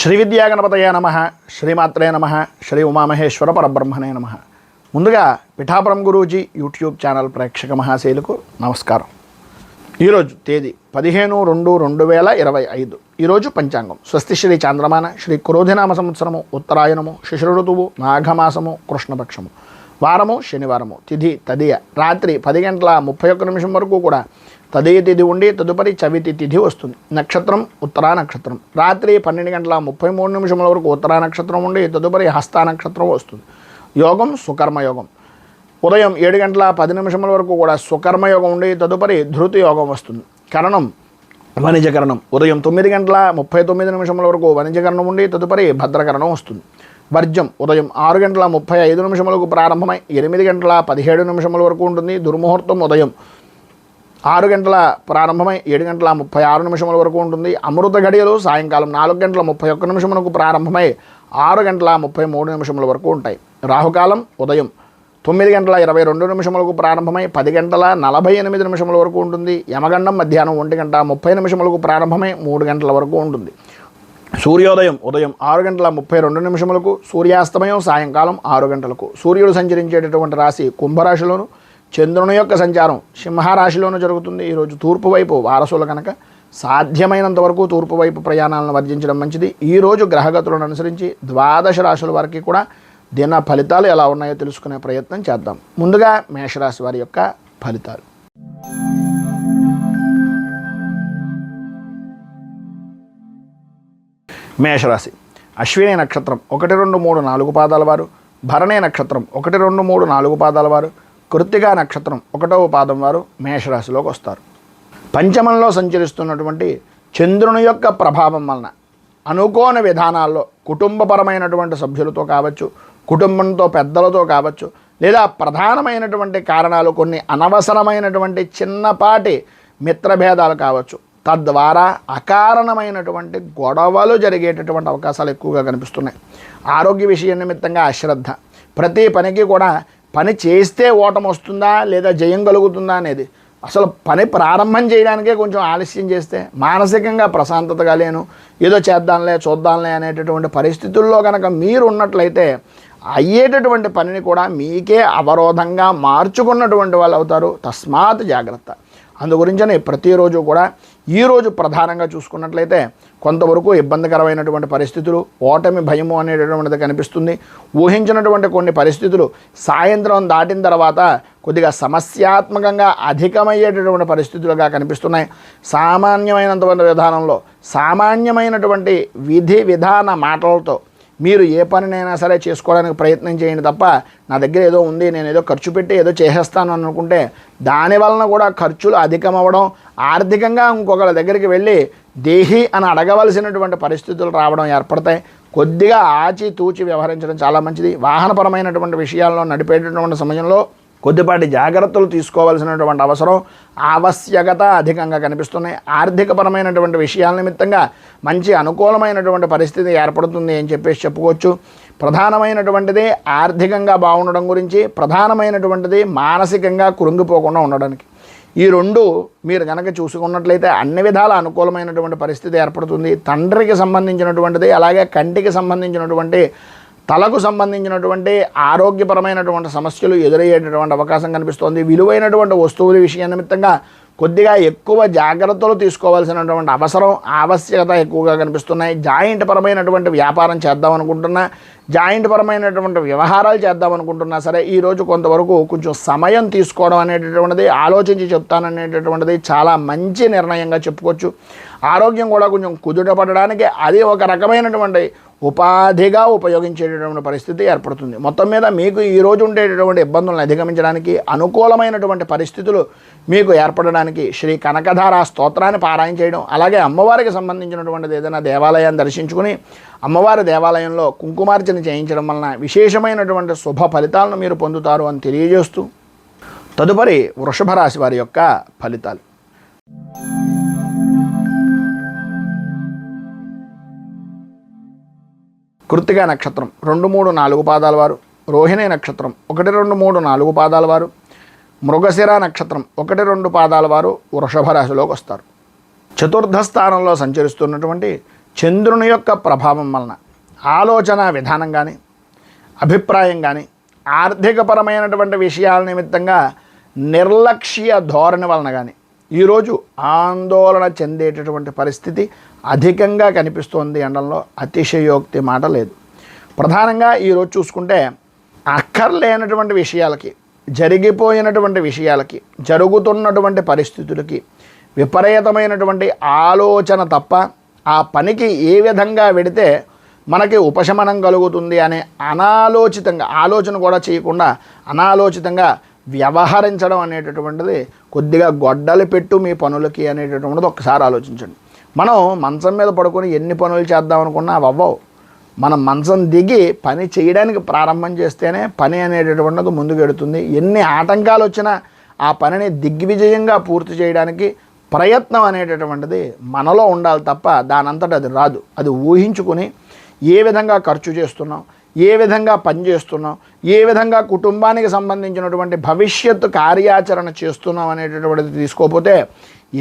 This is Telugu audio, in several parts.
శ్రీ విద్యాగణపతయ నమః, శ్రీమాత్రే నమః, శ్రీ ఉమామహేశ్వర పరబ్రహ్మణే నమః. ముందుగా పిఠాపురం గురూజీ యూట్యూబ్ ఛానల్ ప్రేక్షక మహాశైలకు నమస్కారం. ఈరోజు తేదీ 15/2/2025. ఈరోజు పంచాంగం స్వస్తి శ్రీ చాంద్రమాన శ్రీ క్రోధినామ సంవత్సరము ఉత్తరాయణము శిశిర ఋతువు మాఘమాసము కృష్ణపక్షము వారము శనివారము తిథి తదియ రాత్రి 10:31 వరకు కూడా తదియ తిథి ఉండి తదుపరి చవితి తిథి వస్తుంది. నక్షత్రం ఉత్తరా నక్షత్రం రాత్రి 12:33 వరకు ఉత్తరా నక్షత్రం ఉండి తదుపరి హస్తా నక్షత్రం వస్తుంది. యోగం సుకర్మయోగం ఉదయం 7:10 వరకు కూడా సుకర్మయోగం ఉండి తదుపరి ధృతి యోగం వస్తుంది. కరణం వణిజకరణం ఉదయం 9:39 వరకు వణిజకరణం ఉండి తదుపరి భద్రకరణం వస్తుంది. వర్జం ఉదయం 6:35 ప్రారంభమై 8:17 వరకు ఉంటుంది. దుర్ముహూర్తం ఉదయం 6 గంటల ప్రారంభమై 7:36 వరకు ఉంటుంది. అమృత గడియలు సాయంకాలం 4:31 ప్రారంభమై 6:33 వరకు ఉంటాయి. రాహుకాలం ఉదయం 9:22 ప్రారంభమై 10:48 వరకు ఉంటుంది. యమగండం మధ్యాహ్నం 1:30 ప్రారంభమై 3 గంటల వరకు ఉంటుంది. సూర్యోదయం ఉదయం 6:32 సూర్యాస్తమయం సాయంకాలం 6 గంటలకు. సూర్యుడు సంచరించేటటువంటి రాశి కుంభరాశిలోను, చంద్రుని యొక్క సంచారం సింహరాశిలోనూ జరుగుతుంది. ఈరోజు తూర్పు వైపు వారసులు కనుక సాధ్యమైనంత వరకు తూర్పు వైపు ప్రయాణాలను వర్జించడం మంచిది. ఈరోజు గ్రహగతులను అనుసరించి 12 రాశుల వారికి కూడా దిన ఫలితాలు ఎలా ఉన్నాయో తెలుసుకునే ప్రయత్నం చేద్దాం. ముందుగా మేషరాశి వారి యొక్క ఫలితాలు. మేషరాశి అశ్విని నక్షత్రం 1, 2, 3, 4 పాదాల వారు, భరణి నక్షత్రం 1, 2, 3, 4 పాదాల వారు, కృత్తికా నక్షత్రం 1వ పాదం వారు మేషరాశిలోకి వస్తారు. పంచమంలో సంచరిస్తున్నటువంటి చంద్రుని యొక్క ప్రభావం వలన అనుకోని విధానాల్లో కుటుంబపరమైనటువంటి సభ్యులతో కావచ్చు, కుటుంబంతో పెద్దలతో కావచ్చు, లేదా ప్రధానమైనటువంటి కారణాలు కొన్ని అనవసరమైనటువంటి చిన్నపాటి మిత్రభేదాలు కావచ్చు, తద్వారా అకారణమైనటువంటి గొడవలు జరిగేటటువంటి అవకాశాలు ఎక్కువగా కనిపిస్తున్నాయి. ఆరోగ్య విషయం నిమిత్తంగా అశ్రద్ధ, ప్రతి పనికి కూడా పని చేస్తే ఓటమి వస్తుందా లేదా జయం కలుగుతుందా అనేది అసలు పని ప్రారంభం చేయడానికే కొంచెం ఆలస్యం చేస్తే మానసికంగా ప్రశాంతతగా లేను, ఏదో చేద్దాంలే చూద్దాంలే అనేటటువంటి పరిస్థితుల్లో కనుక మీరు ఉన్నట్లయితే అయ్యేటటువంటి పనిని కూడా మీకే అవరోధంగా మార్చుకున్నటువంటి వాళ్ళు అవుతారు. తస్మాత్ జాగ్రత్త. అందుగురించని ప్రతిరోజు కూడా ఈరోజు ప్రధానంగా చూసుకున్నట్లయితే కొంతవరకు ఇబ్బందికరమైనటువంటి పరిస్థితులు, ఓటమి భయము అనేటటువంటిది కనిపిస్తుంది. ఊహించినటువంటి కొన్ని పరిస్థితులు సాయంత్రం దాటిన తర్వాత కొద్దిగా సమస్యాత్మకంగా అధికమయ్యేటటువంటి పరిస్థితులుగా కనిపిస్తున్నాయి. సామాన్యమైనటువంటి విధానంలో సామాన్యమైనటువంటి విధి విధాన మాటలతో మీరు ఏ పనినైనా సరే చేసుకోవడానికి ప్రయత్నం చేయండి తప్ప నా దగ్గర ఏదో ఉంది నేను ఏదో ఖర్చు పెట్టి ఏదో చేసేస్తాను అనుకుంటే దాని వలన కూడా ఖర్చులు అధికమవ్వడం, ఆర్థికంగా ఇంకొకరి దగ్గరికి వెళ్ళి దేహి అని అడగవలసినటువంటి పరిస్థితులు రావడం ఏర్పడతాయి. కొద్దిగా ఆచితూచి వ్యవహరించడం చాలా మంచిది. వాహనపరమైనటువంటి విషయాల్లో నడిపేటటువంటి సమయంలో కొద్దిపాటి జాగ్రత్తలు తీసుకోవాల్సినటువంటి అవసరం ఆవశ్యకత అధికంగా కనిపిస్తున్నాయి. ఆర్థికపరమైనటువంటి విషయాల నిమిత్తంగా మంచి అనుకూలమైనటువంటి పరిస్థితి ఏర్పడుతుంది అని చెప్పుకోవచ్చు. ప్రధానమైనటువంటిది ఆర్థికంగా బాగుండడం గురించి, ప్రధానమైనటువంటిది మానసికంగా కృంగిపోకుండా ఉండడానికి. ఈ రెండు మీరు కనుక చూసుకున్నట్లయితే అన్ని విధాల అనుకూలమైనటువంటి పరిస్థితి ఏర్పడుతుంది. తండ్రికి సంబంధించినటువంటిది, అలాగే కంటికి సంబంధించినటువంటి, తలకు సంబంధించినటువంటి ఆరోగ్యపరమైనటువంటి సమస్యలు ఎదురయ్యేటటువంటి అవకాశం కనిపిస్తోంది. విలువైనటువంటి వస్తువుల విషయం నిమిత్తంగా కొద్దిగా ఎక్కువ జాగ్రత్తలు తీసుకోవాల్సినటువంటి అవసరం ఆవశ్యకత ఎక్కువగా కనిపిస్తున్నాయి. జాయింట్ పరమైనటువంటి వ్యాపారం చేద్దామనుకుంటున్నా, జాయింట్ పరమైనటువంటి వ్యవహారాలు చేద్దామనుకుంటున్నా సరే ఈరోజు కొంతవరకు కొంచెం సమయం తీసుకోవడం అనేటటువంటిది, ఆలోచించి చెప్తాననేటటువంటిది చాలా మంచి నిర్ణయంగా చెప్పుకోవచ్చు. ఆరోగ్యం కూడా కొంచెం కుదుటపడడానికి అది ఒక రకమైనటువంటి ఉపాధిగా ఉపయోగించేటటువంటి పరిస్థితి ఏర్పడుతుంది. మొత్తం మీద మీకు ఈరోజు ఉండేటటువంటి ఇబ్బందులను అధిగమించడానికి, అనుకూలమైనటువంటి పరిస్థితులు మీకు ఏర్పడడానికి శ్రీ కనకధార స్తోత్రాన్ని పారాయణ చేయడం, అలాగే అమ్మవారికి సంబంధించినటువంటిది ఏదైనా దేవాలయాన్ని దర్శించుకుని అమ్మవారి దేవాలయంలో కుంకుమార్చన చేయించడం వలన విశేషమైనటువంటి శుభ ఫలితాలను మీరు పొందుతారు అని తెలియజేస్తూ తదుపరి వృషభ రాశి వారి యొక్క ఫలితాలు. కృత్తికా నక్షత్రం 2, 3, 4 పాదాల వారు, రోహిణి నక్షత్రం 1, 2, 3, 4 పాదాల వారు, మృగశిర నక్షత్రం 1, 2 పాదాల వారు వృషభ రాశిలోకి వస్తారు. చతుర్థ స్థానంలో సంచరిస్తున్నటువంటి చంద్రుని యొక్క ప్రభావం వలన ఆలోచన విధానం కానీ అభిప్రాయం కానీ ఆర్థికపరమైనటువంటి విషయాల నిమిత్తంగా నిర్లక్ష్య ధోరణి వలన కానీ ఈరోజు ఆందోళన చెందేటటువంటి పరిస్థితి అధికంగా కనిపిస్తోంది అనడంలో అతిశయోక్తి మాట లేదు. ప్రధానంగా ఈరోజు చూసుకుంటే అక్కర్లేనటువంటి విషయాలకి, జరిగిపోయినటువంటి విషయాలకి, జరుగుతున్నటువంటి పరిస్థితులకి విపరీతమైనటువంటి ఆలోచన తప్ప ఆ పనికి ఏ విధంగా వెడితే మనకి ఉపశమనం కలుగుతుంది అనే అనాలోచితంగా, ఆలోచన కూడా చేయకుండా అనాలోచితంగా వ్యవహరించడం అనేటటువంటిది కొద్దిగా గొడ్డలి పెట్టు మీ పనులకి అనేటటువంటిది ఒక్కసారి ఆలోచించండి. మనం మంచం మీద పడుకొని ఎన్ని పనులు చేద్దాం అనుకున్నా అవి అవ్వవు. మనం మంచం దిగి పని చేయడానికి ప్రారంభం చేస్తేనే పని అనేటటువంటిది ముందుకు ఎడుతుంది. ఎన్ని ఆటంకాలు వచ్చినా ఆ పనిని దిగ్విజయంగా పూర్తి చేయడానికి ప్రయత్నం అనేటటువంటిది మనలో ఉండాలి తప్ప దానంతటా అది రాదు. అది ఊహించుకుని ఏ విధంగా ఖర్చు చేస్తున్నాం, ఏ విధంగా పని చేస్తున్నాం, ఏ విధంగా కుటుంబానికి సంబంధించినటువంటి భవిష్యత్తు కార్యాచరణ చేస్తున్నాం అనేటటువంటిది తీసుకోకపోతే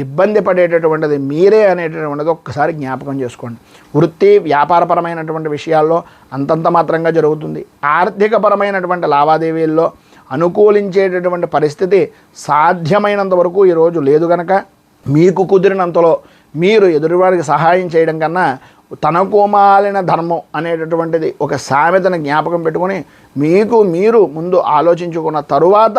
ఇబ్బంది పడేటటువంటిది మీరే అనేటటువంటిది ఒక్కసారి జ్ఞాపకం చేసుకోండి. వృత్తి వ్యాపారపరమైనటువంటి విషయాల్లో అంతంత మాత్రంగా జరుగుతుంది. ఆర్థికపరమైనటువంటి లావాదేవీల్లో అనుకూలించేటటువంటి పరిస్థితి సాధ్యమైనంత వరకు ఈరోజు లేదు కనుక మీకు కుదిరినంతలో మీరు ఎదురువారికి సహాయం చేయడం కన్నా తనకు మాలిన ధర్మం అనేటటువంటిది ఒక సామెతను జ్ఞాపకం పెట్టుకొని మీకు మీరు ముందు ఆలోచించుకున్న తరువాత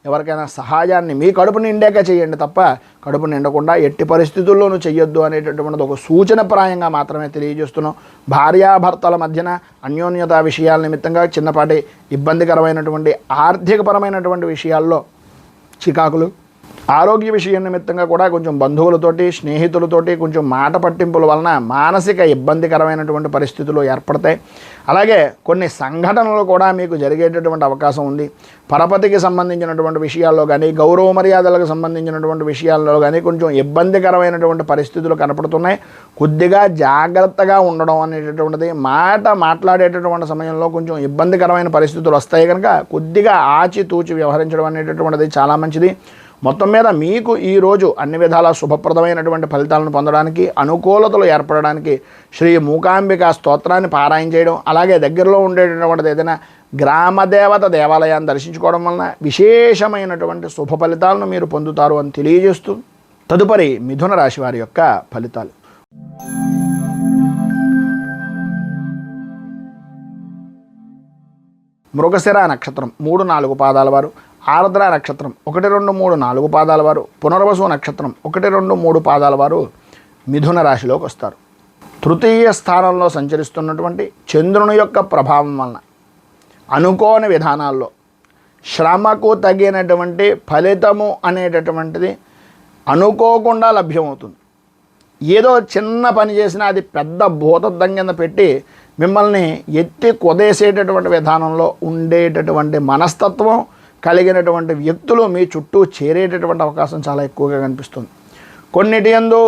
ఎవరికైనా సహాయాన్ని మీ కడుపు నిండాక చేయండి తప్ప కడుపు నిండకుండా ఎట్టి పరిస్థితుల్లోనూ చెయ్యొద్దు అనేటటువంటిది ఒక సూచనప్రాయంగా మాత్రమే తెలియజేస్తున్నాం. భార్యాభర్తల మధ్యన అన్యోన్యత విషయాల నిమిత్తంగా చిన్నపాటి ఇబ్బందికరమైనటువంటి ఆర్థికపరమైనటువంటి విషయాల్లో చికాకులు, ఆరోగ్య విషయం నిమిత్తంగా కూడా కొంచెం బంధువులతోటి, స్నేహితులతోటి కొంచెం మాట పట్టింపుల వలన మానసిక ఇబ్బందికరమైనటువంటి పరిస్థితులు ఏర్పడతాయి. అలాగే కొన్ని సంఘటనలు కూడా మీకు జరిగేటటువంటి అవకాశం ఉంది. పరపతికి సంబంధించినటువంటి విషయాల్లో కానీ, గౌరవ మర్యాదలకు సంబంధించినటువంటి విషయాల్లో కానీ కొంచెం ఇబ్బందికరమైనటువంటి పరిస్థితులు కనపడుతున్నాయి. కొద్దిగా జాగ్రత్తగా ఉండడం అనేటటువంటిది, మాట్లాడేటటువంటి సమయంలో కొంచెం ఇబ్బందికరమైన పరిస్థితులు వస్తాయి కనుక కొద్దిగా ఆచితూచి వ్యవహరించడం అనేటటువంటిది చాలా మంచిది. మొత్తం మీద మీకు ఈరోజు అన్ని విధాల శుభప్రదమైనటువంటి ఫలితాలను పొందడానికి, అనుకూలతలు ఏర్పడడానికి శ్రీ మూకాంబిక స్తోత్రాన్ని పారాయణ చేయడం, అలాగే దగ్గరలో ఉండేటటువంటిది ఏదైనా గ్రామదేవత దేవాలయాన్ని దర్శించుకోవడం వలన విశేషమైనటువంటి శుభ ఫలితాలను మీరు పొందుతారు అని తెలియజేస్తూ తదుపరి మిథున రాశి వారి యొక్క ఫలితాలు. మృగశిర నక్షత్రం 3-4 పాదాల వారు, ఆర్ద్ర నక్షత్రం 1, 2, 3, 4 పాదాల వారు, పునర్వసు నక్షత్రం 1, 2, 3 పాదాల వారు మిథున రాశిలోకి వస్తారు. తృతీయ స్థానంలో సంచరిస్తున్నటువంటి చంద్రుని యొక్క ప్రభావం వలన అనుకోని విధానాల్లో శ్రమకు తగినటువంటి ఫలితము అనేటటువంటిది అనుకోకుండా లభ్యమవుతుంది. ఏదో చిన్న పని చేసినా అది పెద్ద భూతద్దం కింద పెట్టి మిమ్మల్ని ఎత్తి కొదేసేటటువంటి విధానంలో ఉండేటటువంటి మనస్తత్వం కలిగినటువంటి వ్యక్తులు మీ చుట్టూ చేరేటటువంటి అవకాశం చాలా ఎక్కువగా కనిపిస్తుంది. కొన్నిటి యందు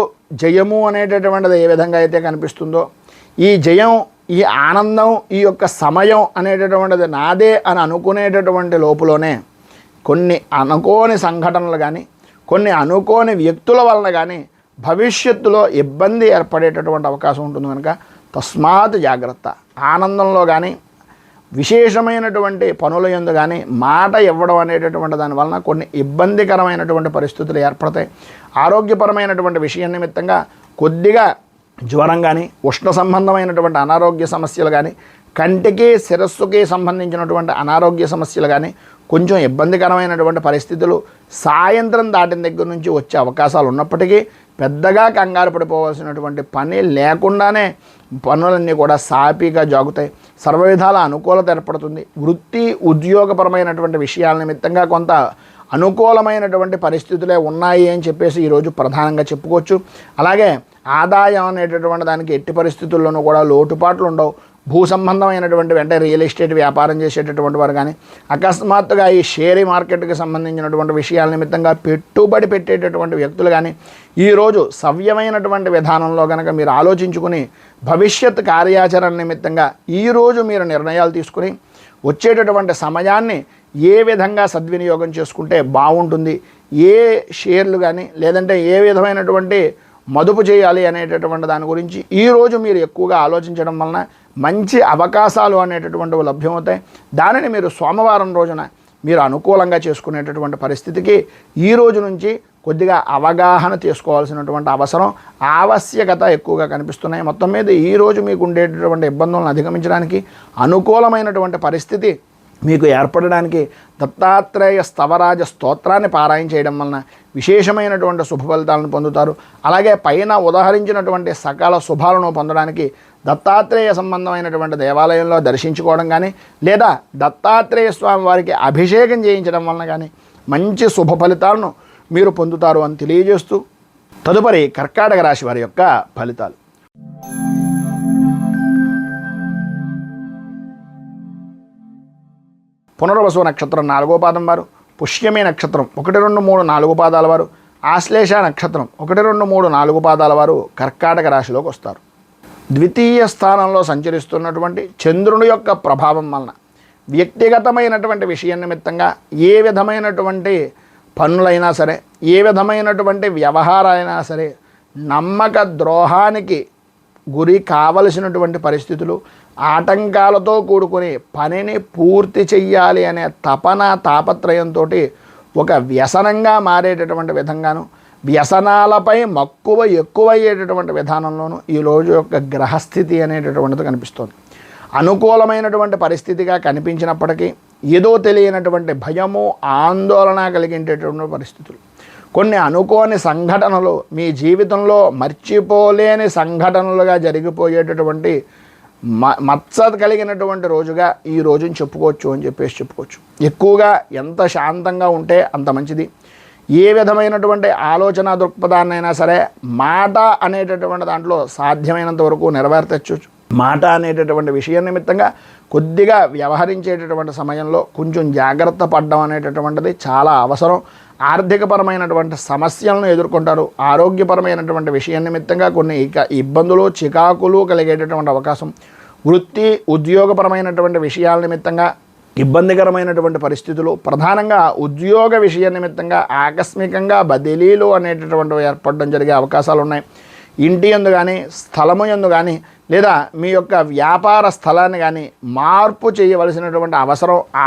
జయము అనేటటువంటిది ఏ విధంగా అయితే కనిపిస్తుందో, ఈ జయం, ఈ ఆనందం, ఈ యొక్క సమయం అనేటటువంటిది నాదే అని అనుకునేటటువంటి లోపులోనే కొన్ని అనుకోని సంఘటనలు కానీ, కొన్ని అనుకోని వ్యక్తుల వలన కానీ భవిష్యత్తులో ఇబ్బంది ఏర్పడేటటువంటి అవకాశం ఉంటుంది కనుక తస్మాత్ జాగ్రత్త. ఆనందంలో కానీ, విశేషమైనటువంటి పనుల యందు కానీ మాట ఇవ్వడం అనేటటువంటి దాని వలన కొన్ని ఇబ్బందికరమైనటువంటి పరిస్థితులు ఏర్పడతాయి. ఆరోగ్యపరమైనటువంటి విషయం నిమిత్తంగా కొద్దిగా జ్వరం కానీ, ఉష్ణ సంబంధమైనటువంటి అనారోగ్య సమస్యలు కానీ, కంటికి శిరస్సుకి సంబంధించినటువంటి అనారోగ్య సమస్యలు కానీ కొంచెం ఇబ్బందికరమైనటువంటి పరిస్థితులు సాయంత్రం దాటిన దగ్గర నుంచి వచ్చే అవకాశాలు ఉన్నప్పటికీ పెద్దగా కంగారు పడిపోవాల్సినటువంటి పని లేకుండానే పనులన్నీ కూడా సాఫీగా జాగుతాయి. సర్వవిధాల అనుకూలత ఏర్పడుతుంది. వృత్తి ఉద్యోగపరమైనటువంటి విషయాల నిమిత్తంగా కొంత అనుకూలమైనటువంటి పరిస్థితులే ఉన్నాయి అని చెప్పేసి ఈరోజు ప్రధానంగా చెప్పుకోవచ్చు. అలాగే ఆదాయం అనేటటువంటి దానికి ఎట్టి పరిస్థితుల్లోనూ కూడా లోటుపాట్లు ఉండవు. భూ సంబంధమైనటువంటి వెంటనే రియల్ ఎస్టేట్ వ్యాపారం చేసేటటువంటి వారు కానీ, అకస్మాత్తుగా ఈ షేర్ మార్కెట్కి సంబంధించినటువంటి విషయాల నిమిత్తంగా పెట్టుబడి పెట్టేటటువంటి వ్యక్తులు కానీ ఈరోజు సవ్యమైనటువంటి విధానంలో కనుక మీరు ఆలోచించుకుని భవిష్యత్ కార్యాచరణ నిమిత్తంగా ఈరోజు మీరు నిర్ణయాలు తీసుకుని వచ్చేటటువంటి సమయాన్ని ఏ విధంగా సద్వినియోగం చేసుకుంటే బాగుంటుంది, ఏ షేర్లు కానీ లేదంటే ఏ విధమైనటువంటి మదుపు చేయాలి అనేటటువంటి దాని గురించి ఈరోజు మీరు ఎక్కువగా ఆలోచించడం వలన మంచి అవకాశాలు అనేటటువంటివి లభ్యమవుతాయి. దానిని మీరు సోమవారం రోజున మీరు అనుకూలంగా చేసుకునేటటువంటి పరిస్థితికి ఈ రోజు నుంచి కొద్దిగా అవగాహన చేసుకోవాల్సినటువంటి ఆవశ్యకత ఎక్కువగా కనిపిస్తున్నాయి. మొత్తం మీద ఈరోజు మీకు ఉండేటటువంటి ఇబ్బందులను అధిగమించడానికి అనుకూలమైనటువంటి పరిస్థితి మీకు ఏర్పడడానికి దత్తాత్రేయ స్తవరాజ స్తోత్రాన్ని పారాయణ చేయడం వలన విశేషమైనటువంటి శుభ ఫలితాలను పొందుతారు. అలాగే పైన ఉదాహరించినటువంటి సకల శుభాలను పొందడానికి దత్తాత్రేయ సంబంధమైనటువంటి దేవాలయంలో దర్శించుకోవడం కానీ లేదా దత్తాత్రేయ స్వామి వారికి అభిషేకం చేయించడం వలన కానీ మంచి శుభ ఫలితాలను మీరు పొందుతారు అని తెలియజేస్తూ తదుపరి కర్కాటక రాశి వారి యొక్క ఫలితాలు. పునర్వసు నక్షత్రం 4వ పాదం వారు, పుష్యమి నక్షత్రం 1, 2, 3, 4 పాదాల వారు, ఆశ్లేష నక్షత్రం 1, 2, 3, 4 పాదాల వారు కర్కాటక రాశిలోకి వస్తారు. ద్వితీయ స్థానంలో సంచరిస్తున్నటువంటి చంద్రుని యొక్క ప్రభావం వలన వ్యక్తిగతమైనటువంటి విషయం నిమిత్తంగా ఏ విధమైనటువంటి పనులైనా సరే, ఏ విధమైనటువంటి వ్యవహారాలైనా సరే నమ్మక ద్రోహానికి గురి కావలసినటువంటి పరిస్థితులు, ఆటంకాలతో కూడుకుని పనిని పూర్తి చెయ్యాలి అనే తాపత్రయంతో ఒక వ్యసనంగా మారేటటువంటి విధంగాను, వ్యసనాలపై మక్కువ ఎక్కువయ్యేటటువంటి విధానంలోనూ ఈ రోజు యొక్క గ్రహస్థితి అనేటటువంటిది కనిపిస్తుంది. అనుకూలమైనటువంటి పరిస్థితిగా కనిపించినప్పటికీ ఏదో తెలియనటువంటి భయము, ఆందోళన కలిగేటటువంటి పరిస్థితులు, కొన్ని అనుకోని సంఘటనలు మీ జీవితంలో మర్చిపోలేని సంఘటనలుగా జరిగిపోయేటటువంటి మత్స కలిగినటువంటి రోజుగా ఈ రోజుని చెప్పుకోవచ్చు అని చెప్పుకోవచ్చు. ఎక్కువగా ఎంత శాంతంగా ఉంటే అంత మంచిది. ఏ విధమైనటువంటి ఆలోచన దృక్పథాన్నైనా సరే మాట అనేటటువంటి దాంట్లో సాధ్యమైనంత వరకు నెరవేర్చచ్చు. మాట అనేటటువంటి విషయం నిమిత్తంగా కొద్దిగా వ్యవహరించేటటువంటి సమయంలో కొంచెం జాగ్రత్త పడడం అనేటటువంటిది చాలా అవసరం. ఆర్థికపరమైనటువంటి సమస్యలను ఎదుర్కొంటారు. ఆరోగ్యపరమైనటువంటి విషయం నిమిత్తంగా కొన్ని ఇబ్బందులు, చికాకులు కలిగేటటువంటి అవకాశం, వృత్తి ఉద్యోగపరమైనటువంటి విషయాల నిమిత్తంగా ఇబ్బందికరమైనటువంటి పరిస్థితులు, ప్రధానంగా ఉద్యోగ విషయ నిమిత్తంగా ఆకస్మికంగా బదిలీలు అనేటటువంటివి ఏర్పడడం జరిగే అవకాశాలు ఉన్నాయి. ఇంటి యందు కానీ, స్థలము యందు కానీ, లేదా మీ యొక్క వ్యాపార స్థలాన్ని కానీ మార్పు చేయవలసినటువంటి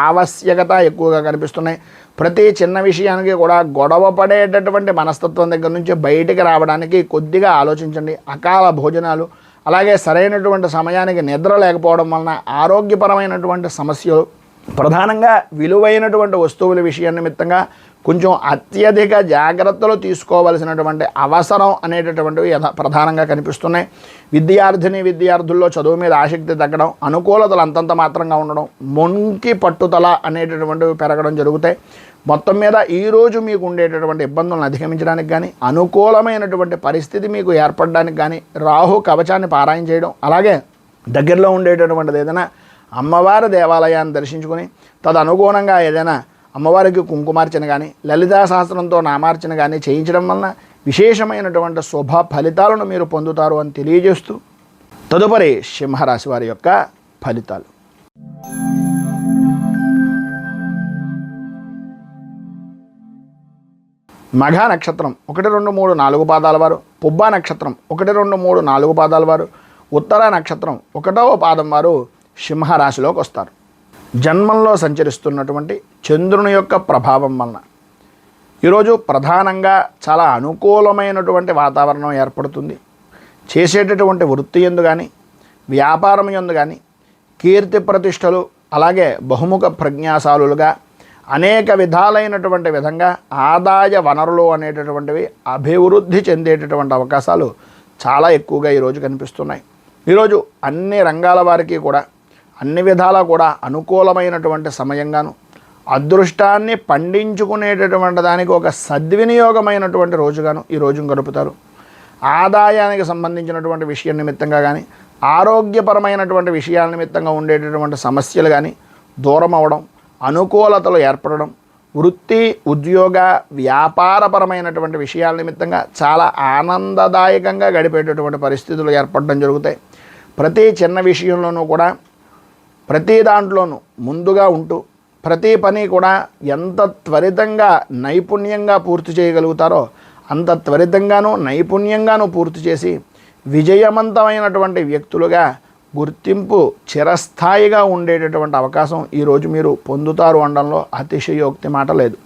ఆవశ్యకత ఎక్కువగా కనిపిస్తున్నాయి. ప్రతి చిన్న విషయానికి కూడా గొడవ పడేటటువంటి మనస్తత్వం దగ్గర నుంచి బయటికి రావడానికి కొద్దిగా ఆలోచించండి. అకాల భోజనాలు, అలాగే సరైనటువంటి సమయానికి నిద్ర లేకపోవడం వలన ఆరోగ్యపరమైనటువంటి సమస్యలు, ప్రధానంగా విలువైనటువంటి వస్తువుల విషయం నిమిత్తంగా కొంచెం అత్యధిక జాగ్రత్తలు తీసుకోవలసినటువంటి అవసరం అనేటటువంటివి ప్రధానంగా కనిపిస్తున్నాయి. విద్యార్థుల్లో చదువు మీద ఆసక్తి తగ్గడం, అనుకూలతలు అంతంత మాత్రంగా ఉండడం, మొంకి పట్టుదల అనేటటువంటివి పెరగడం జరుగుతాయి. మొత్తం మీద ఈరోజు మీకు ఉండేటటువంటి ఇబ్బందులను అధిగమించడానికి కానీ, అనుకూలమైనటువంటి పరిస్థితి మీకు ఏర్పడడానికి కానీ రాహు కవచాన్ని పారాయణ చేయడం, అలాగే దగ్గరలో ఉండేటటువంటిది ఏదైనా అమ్మవారి దేవాలయాన్ని దర్శించుకొని తదనుగుణంగా ఏదైనా అమ్మవారికి కుంకుమార్చన కానీ, లలితా సహస్రంతో నామార్చన కానీ చేయించడం వలన విశేషమైనటువంటి శుభ ఫలితాలను మీరు పొందుతారు అని తెలియజేస్తూ తదుపరి సింహరాశి వారి యొక్క ఫలితాలు. మఘ నక్షత్రం 1, 2, 3, 4 పాదాల వారు, పుబ్బ నక్షత్రం 1, 2, 3, 4 పాదాల వారు, ఉత్తర నక్షత్రం 1వ పాదం వారు సింహరాశిలోకి వస్తారు. జన్మంలో సంచరిస్తున్నటువంటి చంద్రుని యొక్క ప్రభావం వలన ఈరోజు ప్రధానంగా చాలా అనుకూలమైనటువంటి వాతావరణం ఏర్పడుతుంది. చేసేటటువంటి వృత్తి యందు కానీ, వ్యాపారం యందు కానీ కీర్తి ప్రతిష్టలు, అలాగే బహుముఖ ప్రజ్ఞాశాలులుగా అనేక విధాలైనటువంటి విధంగా ఆదాయ వనరులు అనేటటువంటివి అభివృద్ధి చెందేటటువంటి అవకాశాలు చాలా ఎక్కువగా ఈరోజు కనిపిస్తున్నాయి. ఈరోజు అన్ని రంగాల వారికి కూడా అన్ని విధాలా కూడా అనుకూలమైనటువంటి సమయంగాను, అదృష్టాన్ని పండించుకునేటటువంటి దానికి ఒక సద్వినియోగమైనటువంటి రోజుగాను ఈ రోజును గడుపుతారు. ఆదాయానికి సంబంధించినటువంటి విషయం నిమిత్తంగా కానీ, ఆరోగ్యపరమైనటువంటి విషయాల నిమిత్తంగా ఉండేటటువంటి సమస్యలు కానీ దూరం అవ్వడం, అనుకూలతలు ఏర్పడడం, వృత్తి ఉద్యోగ వ్యాపారపరమైనటువంటి విషయాల నిమిత్తంగా చాలా ఆనందదాయకంగా గడిపేటటువంటి పరిస్థితులు ఏర్పడడం జరుగుతాయి. ప్రతి చిన్న విషయంలోనూ కూడా, ప్రతి దాంట్లోనూ ముందుగా ఉంటూ ప్రతి పని కూడా ఎంత త్వరితంగా నైపుణ్యంగా పూర్తి చేయగలుగుతారో అంత త్వరితంగానూ నైపుణ్యంగానూ పూర్తి చేసి విజయవంతమైనటువంటి వ్యక్తులుగా గుర్తింపు చిరస్థాయిగా ఉండేటటువంటి అవకాశం ఈరోజు మీరు పొందుతారు అనడంలో అతిశయోక్తి మాట లేదు.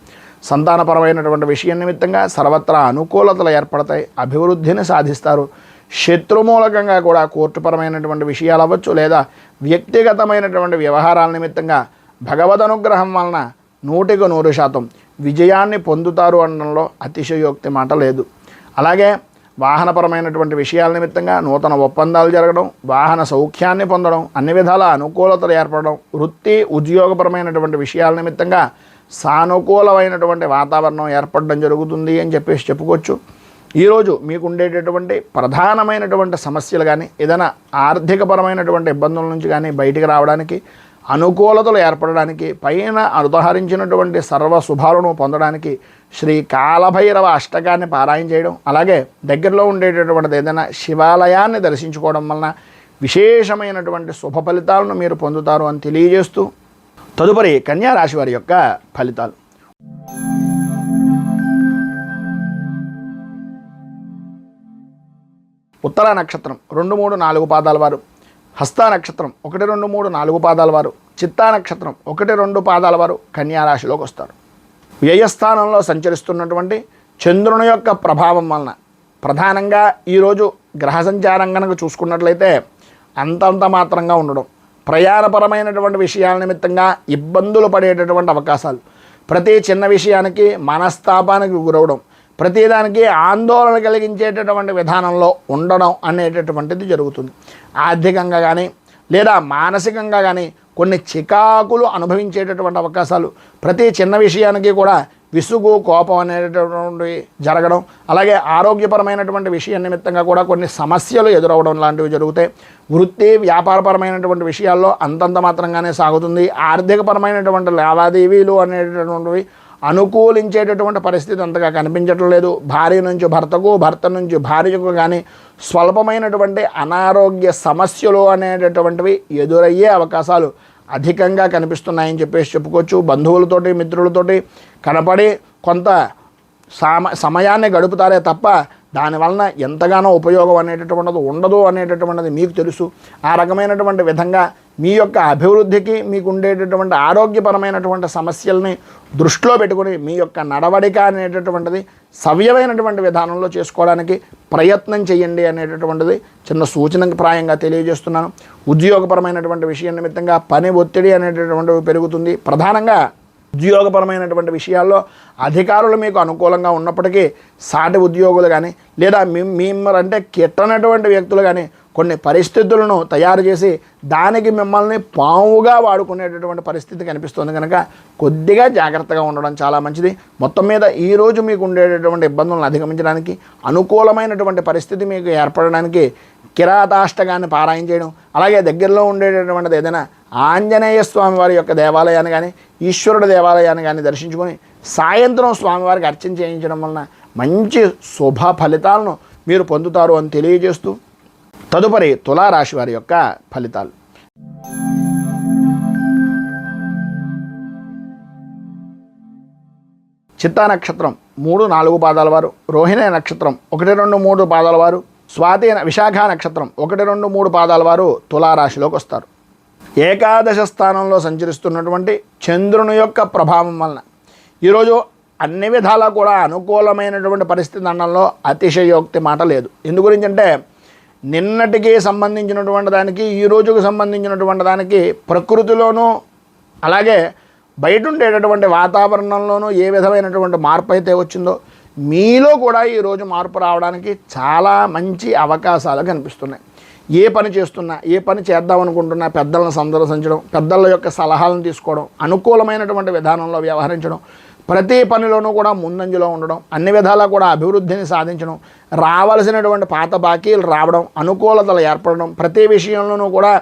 సంతానపరమైనటువంటి విషయం నిమిత్తంగా సర్వత్రా అనుకూలతలు ఏర్పడతాయి, అభివృద్ధిని సాధిస్తారు. శత్రుమూలకంగా కూడా కోర్టుపరమైనటువంటి విషయాలు అవ్వచ్చు, లేదా వ్యక్తిగతమైనటువంటి వ్యవహారాల నిమిత్తంగా భగవద్ అనుగ్రహం వలన 100% విజయాన్ని పొందుతారు అనడంలో అతిశయోక్తి మాట లేదు. అలాగే వాహనపరమైనటువంటి విషయాల నిమిత్తంగా నూతన ఒప్పందాలు జరగడం, వాహన సౌఖ్యాన్ని పొందడం, అన్ని విధాల అనుకూలతలు ఏర్పడడం, వృత్తి ఉద్యోగపరమైనటువంటి విషయాల నిమిత్తంగా సానుకూలమైనటువంటి వాతావరణం ఏర్పడడం జరుగుతుంది అని చెప్పేసి చెప్పుకోవచ్చు. ఈరోజు మీకు ఉండేటటువంటి ప్రధానమైనటువంటి సమస్యలు కానీ ఏదైనా ఆర్థికపరమైనటువంటి ఇబ్బందుల నుంచి కానీ బయటికి రావడానికి, అనుకూలతలు ఏర్పడడానికి, పైన ఉదహరించినటువంటి సర్వ శుభాలను పొందడానికి శ్రీ కాలభైరవ అష్టకాన్ని పారాయణ చేయడం, అలాగే దగ్గరలో ఉండేటటువంటిది ఏదైనా శివాలయాన్ని దర్శించుకోవడం వలన విశేషమైనటువంటి శుభ ఫలితాలను మీరు పొందుతారు అని తెలియజేస్తూ తదుపరి కన్యా రాశి వారి యొక్క ఫలితాలు. ఉత్తర నక్షత్రం 2, 3, 4 పాదాల వారు, హస్త నక్షత్రం 1, 2, 3, 4 పాదాల వారు, చిత్తా నక్షత్రం 1, 2 పాదాల వారు కన్యా రాశిలోకి వస్తారు. వ్యయస్థానంలో సంచరిస్తున్నటువంటి చంద్రుని యొక్క ప్రభావం వలన ప్రధానంగా ఈరోజు గ్రహ సంచారం కనుక చూసుకున్నట్లయితే అంతంత మాత్రంగా ఉండడం, ప్రయాణపరమైనటువంటి విషయాల నిమిత్తంగా ఇబ్బందులు పడేటటువంటి అవకాశాలు, ప్రతి చిన్న విషయానికి మనస్తాపానికి గురవడం, ప్రతిదానికి ఆందోళన కలిగించేటటువంటి విధానంలో ఉండడం అనేటటువంటిది జరుగుతుంది. ఆర్థికంగా కానీ లేదా మానసికంగా కానీ కొన్ని చికాకులు అనుభవించేటటువంటి అవకాశాలు, ప్రతి చిన్న విషయానికి కూడా విసుగు కోపం అనేటటువంటి జరగడం, అలాగే ఆరోగ్యపరమైనటువంటి విషయం నిమిత్తంగా కూడా కొన్ని సమస్యలు ఎదురవడం లాంటివి జరుగుతాయి. వృత్తి వ్యాపారపరమైనటువంటి విషయాల్లో అంతంత మాత్రంగానే సాగుతుంది. ఆర్థికపరమైనటువంటి లావాదేవీలు అనేటటువంటివి అనుకూలించేటటువంటి పరిస్థితి అంతగా కనిపించటం లేదు. భార్య నుంచి భర్తకు, భర్త నుంచి భార్యకు కానీ స్వల్పమైనటువంటి అనారోగ్య సమస్యలు అనేటటువంటివి ఎదురయ్యే అవకాశాలు అధికంగా కనిపిస్తున్నాయని చెప్పేసి చెప్పుకోవచ్చు. బంధువులతోటి మిత్రులతోటి కనపడి కొంత సమయాన్ని గడుపుతారే తప్ప దానివలన ఎంతగానో ఉపయోగం అనేటటువంటిది ఉండదు అనేటటువంటిది మీకు తెలుసు. ఆ రకమైనటువంటి విధంగా మీ యొక్క అభివృద్ధికి, మీకు ఉండేటటువంటి ఆరోగ్యపరమైనటువంటి సమస్యల్ని దృష్టిలో పెట్టుకుని మీ యొక్క నడవడిక అనేటటువంటిది సవ్యమైనటువంటి విధానంలో చేసుకోవడానికి ప్రయత్నం చేయండి అనేటటువంటిది చిన్న సూచనకు ప్రాయంగా తెలియజేస్తున్నాను. ఉద్యోగపరమైనటువంటి విషయం నిమిత్తంగా పని ఒత్తిడి అనేటటువంటివి పెరుగుతుంది. ప్రధానంగా ఉద్యోగపరమైనటువంటి విషయాల్లో అధికారులు మీకు అనుకూలంగా ఉన్నప్పటికీ సాటి ఉద్యోగులు కానీ లేదా మిమ్మల్ని కిట్టనటువంటి వ్యక్తులు కానీ కొన్ని పరిస్థితులను తయారు చేసి దానికి మిమ్మల్ని పావుగా వాడుకునేటటువంటి పరిస్థితి కనిపిస్తుంది. కనుక కొద్దిగా జాగ్రత్తగా ఉండడం చాలా మంచిది. మొత్తం మీద ఈరోజు మీకు ఉండేటటువంటి ఇబ్బందులను అధిగమించడానికి, అనుకూలమైనటువంటి పరిస్థితి మీకు ఏర్పడడానికి కిరాతాష్టకాన్ని పారాయణ చేయడం, అలాగే దగ్గరలో ఉండేటటువంటిది ఏదైనా ఆంజనేయ స్వామి వారి యొక్క దేవాలయాన్ని కానీ ఈశ్వరుడు దేవాలయాన్ని కానీ దర్శించుకొని సాయంత్రం స్వామివారికి అర్చన చేయించడం వలన మంచి శుభ ఫలితాలను మీరు పొందుతారు అని తెలియజేస్తూ తదుపరి తులారాశి వారి యొక్క ఫలితాలు. చిత్తా నక్షత్రం 3, 4 పాదాల వారు, రోహిణి నక్షత్రం 1, 2, 3 పాదాల వారు, స్వాతి విశాఖ నక్షత్రం 1, 2, 3 పాదాల వారు తులారాశిలోకి వస్తారు. ఏకాదశ స్థానంలో సంచరిస్తున్నటువంటి చంద్రుని యొక్క ప్రభావం వలన ఈరోజు అన్ని విధాలా కూడా అనుకూలమైనటువంటి పరిస్థితి అనడంలో అతిశయోక్తి మాట లేదు. ఎందు గురించి అంటే నిన్నటికి సంబంధించినటువంటి దానికి ఈ రోజుకు సంబంధించినటువంటి దానికి ప్రకృతిలోనూ అలాగే బయట ఉండేటటువంటి వాతావరణంలోనూ ఏ విధమైనటువంటి మార్పు అయితే వచ్చిందో మీలో కూడా ఈరోజు మార్పు రావడానికి చాలా మంచి అవకాశాలు కనిపిస్తున్నాయి. ఏ పని చేస్తున్నా, ఏ పని చేద్దామనుకుంటున్నా పెద్దలను సందర్శించడం, పెద్దల యొక్క సలహాలను తీసుకోవడం, అనుకూలమైనటువంటి విధానంలో వ్యవహరించడం, ప్రతి పనిలోనూ కూడా ముందంజలో ఉండడం, అన్ని విధాలా కూడా అభివృద్ధిని సాధించడం, రావాల్సినటువంటి పాత బాకీలు రావడం, అనుకూలతలు ఏర్పడడం, ప్రతి విషయంలోనూ కూడా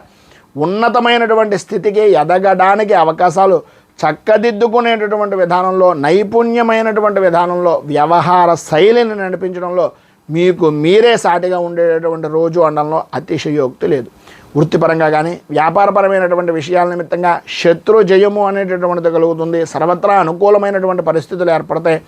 ఉన్నతమైనటువంటి స్థితికి ఎదగడానికి అవకాశాలు చక్కదిద్దుకునేటటువంటి విధానంలో, నైపుణ్యమైనటువంటి విధానంలో వ్యవహార శైలిని నడిపించడంలో మీకు మీరే సాటిగా ఉండేటటువంటి రోజు అనడంలో అతిశయోక్తి లేదు. వృత్తిపరంగా కానీ వ్యాపారపరమైనటువంటి విషయాల నిమిత్తంగా శత్రు జయము అనేటటువంటిది కలుగుతుంది. సర్వత్రా అనుకూలమైనటువంటి పరిస్థితులు ఏర్పడతాయి.